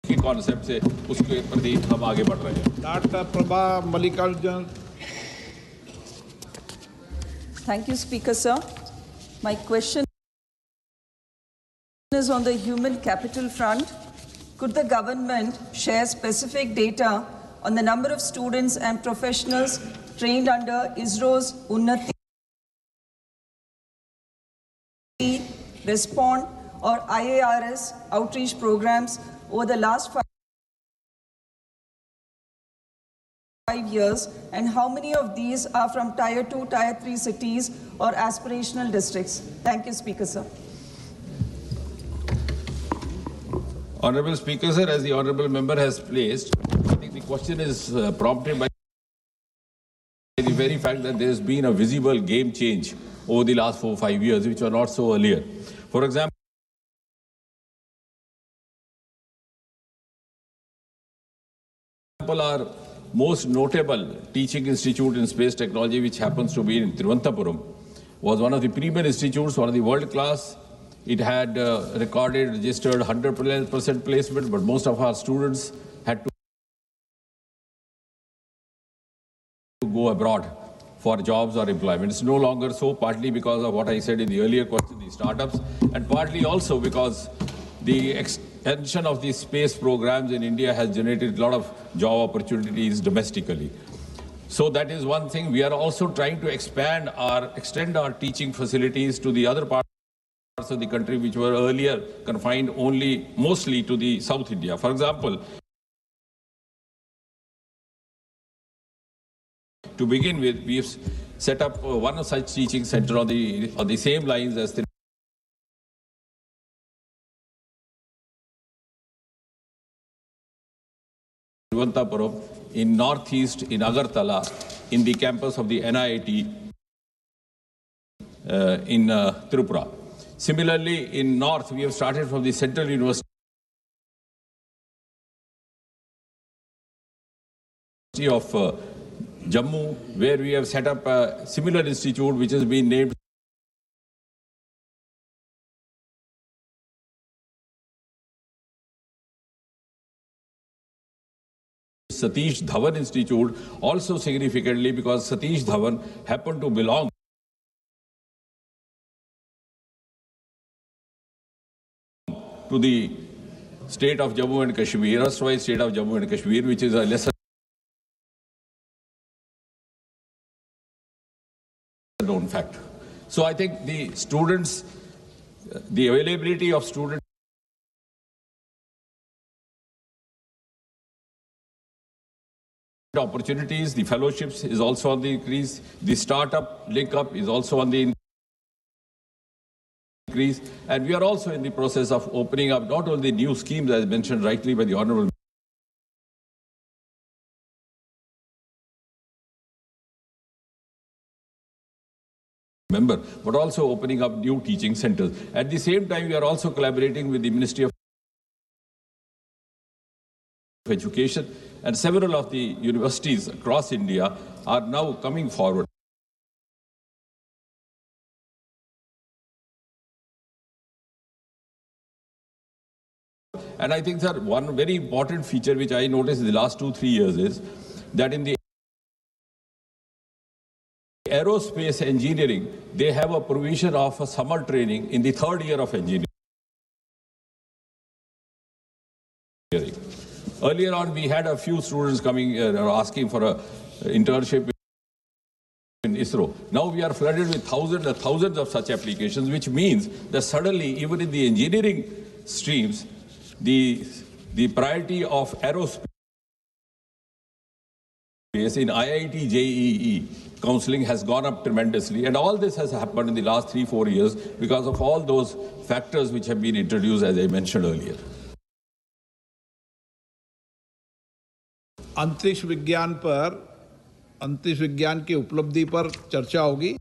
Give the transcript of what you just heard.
के कॉन्सेप्ट से उसके प्रति हम आगे बढ़ रहे हैं। Doctor Prabha Mallikarjun. Thank you, Speaker, sir. My question is on the human capital front. Could the government share specific data on the number of students and professionals trained under ISRO's Unnati, Respond or IARS outreach programs over the last 5 years, and how many of these are from Tier 2, Tier 3 cities or aspirational districts? Thank you, Speaker, sir. Honorable Speaker, sir, as the honorable member has placed, I think the question is prompted by the very fact that there has been a visible game change over the last 4-5 years, which were not so earlier. For example, our most notable teaching institute in space technology, which happens to be in Thiruvananthapuram, was one of the premier institutes, one of the world class. It had recorded, registered 100% placement, but most of our students had to go abroad for jobs or employment. It's no longer so, partly because of what I said in the earlier question, the startups, and partly also because the extension of the space programs in India has generated a lot of job opportunities domestically. So that is one thing. We are also trying to extend our teaching facilities to the other parts of the country, which were earlier confined mostly to the South India. For example, to begin with, we have set up one such teaching center on the same lines as the Thiruvananthapuram in northeast in Agartala, in the campus of the NIT in Tripura. Similarly, in north, we have started from the Central University of Jammu, where we have set up a similar institute which has been named Satish Dhawan Institute, also significantly because Satish Dhawan happened to belong to the state of Jammu and Kashmir, erstwhile state of Jammu and Kashmir, which is a lesser known fact. So I think the students, the availability of students opportunities, the fellowships is also on the increase. The startup link-up is also on the increase. And we are also in the process of opening up not only new schemes, as mentioned rightly by the Honorable Member, but also opening up new teaching centers. At the same time, we are also collaborating with the Ministry of Education, and several of the universities across India are now coming forward. And I think, sir, one very important feature which I noticed in the last 2-3 years is that in the aerospace engineering, they have a provision of a summer training in the 3rd year of engineering. Earlier on, we had a few students coming asking for an internship in ISRO. Now we are flooded with thousands and thousands of such applications, which means that suddenly, even in the engineering streams, the priority of aerospace in IIT JEE counseling has gone up tremendously, and all this has happened in the last 3-4 years because of all those factors which have been introduced, as I mentioned earlier. अंतरिक्ष विज्ञान की उपलब्धि पर चर्चा होगी।